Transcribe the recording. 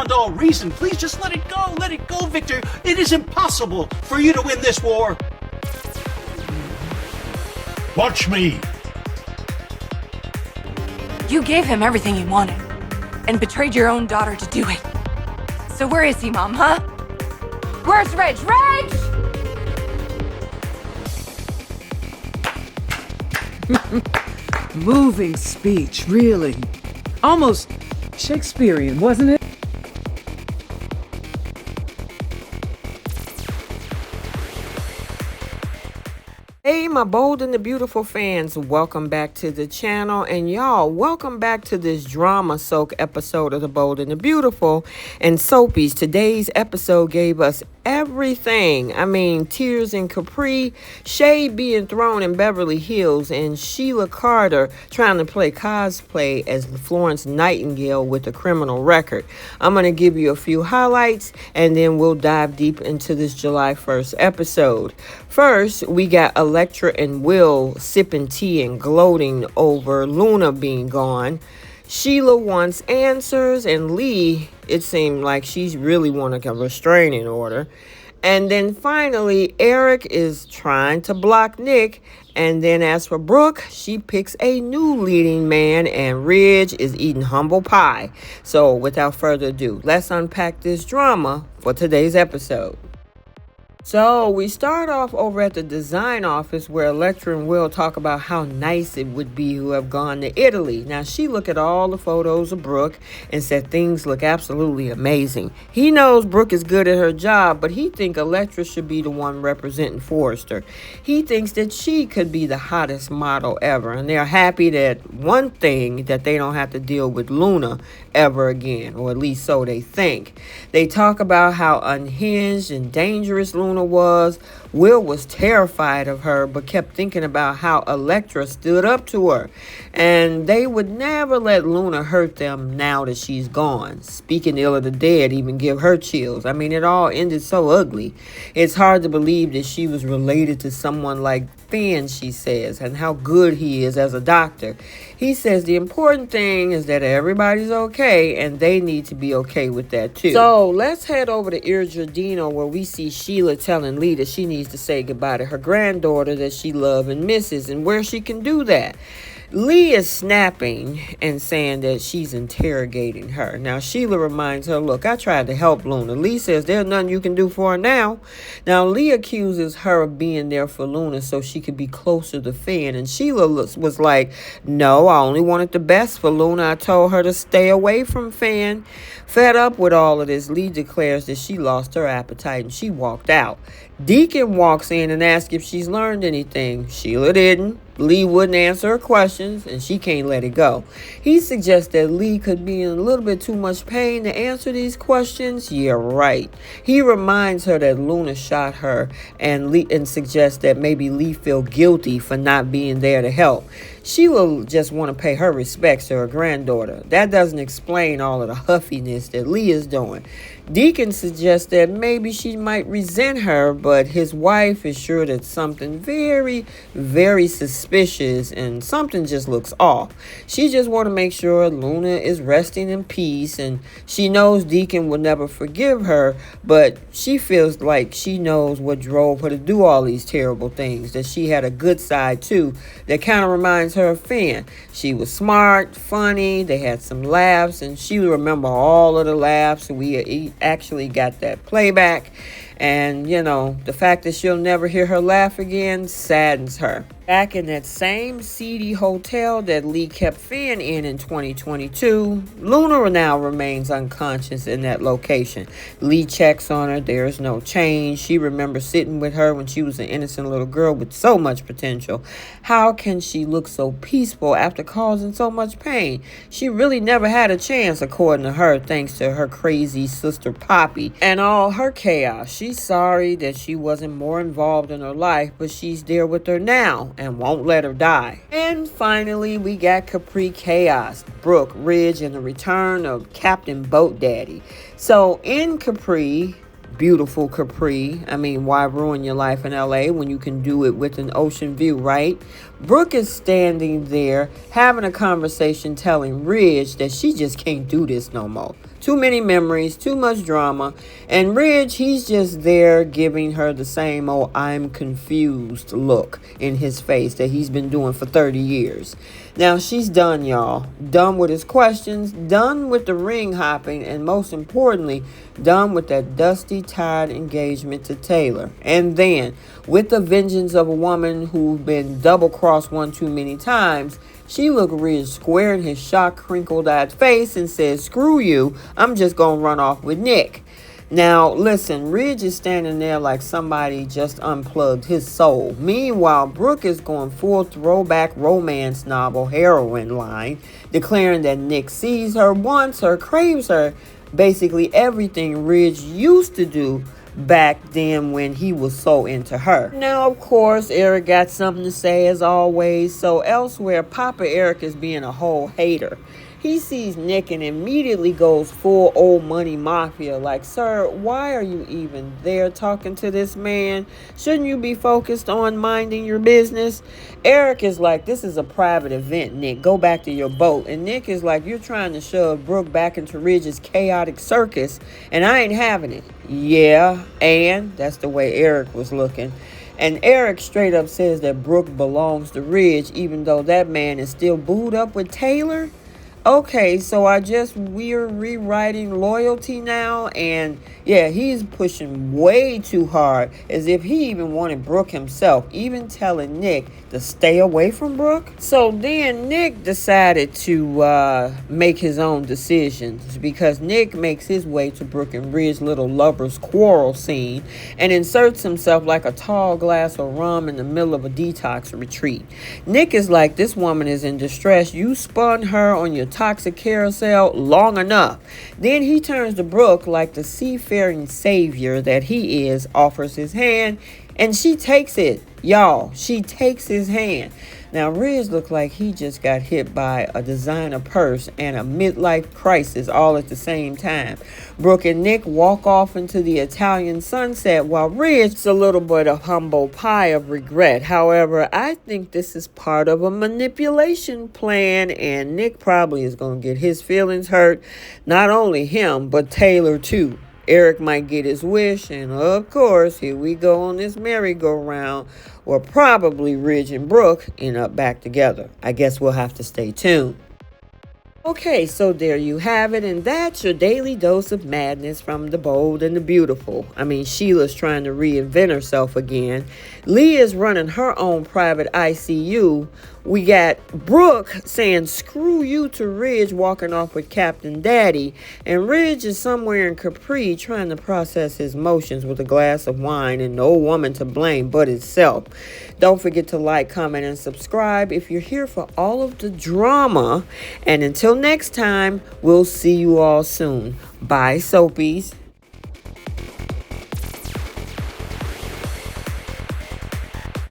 beyond all reason. Please just let it go. Let it go, Victor. It is impossible for you to win this war. Watch me. You gave him everything he wanted, and betrayed your own daughter to do it. So where is he, Mom, huh? Where's Reg? Reg! Moving speech, really. Almost Shakespearean, wasn't it? Hey, my bold and the beautiful fans, welcome back to the channel. And y'all, welcome back to this drama soak episode of the Bold and the Beautiful. And Soapies, today's episode gave us everything. I mean, tears in Capri, shade being thrown in Beverly Hills, and Sheila Carter trying to play cosplay as Florence Nightingale with a criminal record. I'm going to give you a few highlights, and then we'll dive deep into this July 1st episode. First, we got Electra and Will sipping tea and gloating over Luna being gone. Sheila wants answers, and Lee, it seemed like she's really wanting a restraining order. And then finally, Eric is trying to block Nick. And then as for Brooke, she picks a new leading man, and Ridge is eating humble pie. So without further ado, let's unpack this drama for today's episode. So we start off over at the design office where Electra and Will talk about how nice it would be to have gone to Italy. Now she looked at all the photos of Brooke and said things look absolutely amazing. He knows Brooke is good at her job, but he thinks Electra should be the one representing Forrester. He thinks that she could be the hottest model ever, and they're happy that one thing that they don't have to deal with Luna ever again, or at least so they think. They talk about how unhinged and dangerous Luna was. Will was terrified of her, but kept thinking about how Electra stood up to her. And they would never let Luna hurt them now that she's gone. Speaking ill of the dead even give her chills. I mean, it all ended so ugly. It's hard to believe that she was related to someone like Finn, she says, and how good he is as a doctor. He says the important thing is that everybody's okay, and they need to be okay with that too. So let's head over to Ir Giardino, where we see Sheila telling Lee that she needs to say goodbye to her granddaughter that she loves and misses, and where she can do that. Lee is snapping and saying that she's interrogating her. Now, Sheila reminds her, look, I tried to help Luna. Lee says there's nothing you can do for her now. Now, Lee accuses her of being there for Luna so she could be closer to Finn. And Sheila was like, no, I only wanted the best for Luna. I told her to stay away from Finn. Fed up with all of this, Lee declares that she lost her appetite and she walked out. Deacon walks in and asks if she's learned anything. Sheila didn't. Lee wouldn't answer her questions, and she can't let it go. He suggests that Lee could be in a little bit too much pain to answer these questions. Yeah, right. He reminds her that Luna shot her, and suggests that maybe Lee feel guilty for not being there to help. She will just want to pay her respects to her granddaughter. That doesn't explain all of the huffiness that Lee is doing. Deacon suggests that maybe she might resent her, but his wife is sure that something very, very suspicious and something just looks off. She just want to make sure Luna is resting in peace, and she knows Deacon will never forgive her, but she feels like she knows what drove her to do all these terrible things, that she had a good side too that kind of reminds her of Finn. She was smart, funny, they had some laughs, and she remember all of the laughs. We actually got that playback, and you know, the fact that she'll never hear her laugh again saddens her. Back in that same seedy hotel that Lee kept Finn in 2022, Luna now remains unconscious in that location. Lee checks on her. There's no change. She remembers sitting with her when she was an innocent little girl with so much potential. How can she look so peaceful after causing so much pain? She really never had a chance, according to her, thanks to her crazy sister Poppy and all her chaos. She's sorry that she wasn't more involved in her life, but she's there with her now and won't let her die. And finally, we got Capri Chaos, Brooke, Ridge, and the return of Captain Boat Daddy. So in Capri, beautiful Capri, I mean, why ruin your life in LA when you can do it with an ocean view, right? Brooke is standing there having a conversation telling Ridge that she just can't do this no more. Too many memories, too much drama. And Ridge, he's just there giving her the same old I'm confused look in his face that he's been doing for 30 years. Now she's done, y'all. Done with his questions, done with the ring hopping, and most importantly, done with that dusty, tired engagement to Taylor. And then, with the vengeance of a woman who's been double-crossed one too many times, she looked Ridge square in his shocked, crinkled-eyed face and said, "Screw you, I'm just gonna run off with Nick." Now, listen, Ridge is standing there like somebody just unplugged his soul. Meanwhile, Brooke is going full throwback romance novel heroine line, declaring that Nick sees her, wants her, craves her, basically everything Ridge used to do back then when he was so into her. Now, of course, Eric got something to say as always. So elsewhere, Papa Eric is being a whole hater. He sees Nick and immediately goes full old money mafia like, "Sir, why are you even there talking to this man? Shouldn't you be focused on minding your business?" Eric is like, "This is a private event, Nick. Go back to your boat." And Nick is like, "You're trying to shove Brooke back into Ridge's chaotic circus, and I ain't having it." Yeah, and that's the way Eric was looking. And Eric straight up says that Brooke belongs to Ridge, even though that man is still booed up with Taylor. Okay, so we're rewriting loyalty now, and yeah, he's pushing way too hard, as if he even wanted Brooke himself, even telling Nick to stay away from Brooke. So then Nick decided to make his own decisions, because Nick makes his way to Brooke and Ridge's little lovers quarrel scene and inserts himself like a tall glass of rum in the middle of a detox retreat. Nick is like, "This woman is in distress. You spun her on your toxic carousel long enough." Then he turns to Brooke like the seafaring savior that he is, offers his hand, and she takes it. Y'all, she takes his hand. Now, Ridge looked like he just got hit by a designer purse and a midlife crisis all at the same time. Brooke and Nick walk off into the Italian sunset while Ridge is a little bit of humble pie of regret. However, I think this is part of a manipulation plan, and Nick probably is going to get his feelings hurt. Not only him, but Taylor too. Eric might get his wish, and of course, here we go on this merry-go-round, where probably Ridge and Brooke end up back together. I guess we'll have to stay tuned. Okay, so there you have it, and that's your daily dose of madness from the bold and the beautiful. I mean, Sheila's trying to reinvent herself again. Leah's running her own private ICU. We got Brooke saying "screw you" to Ridge, walking off with Captain Daddy. And Ridge is somewhere in Capri trying to process his emotions with a glass of wine, and no woman to blame but himself. Don't forget to like, comment, and subscribe if you're here for all of the drama. And until next time, we'll see you all soon. Bye, Soapies.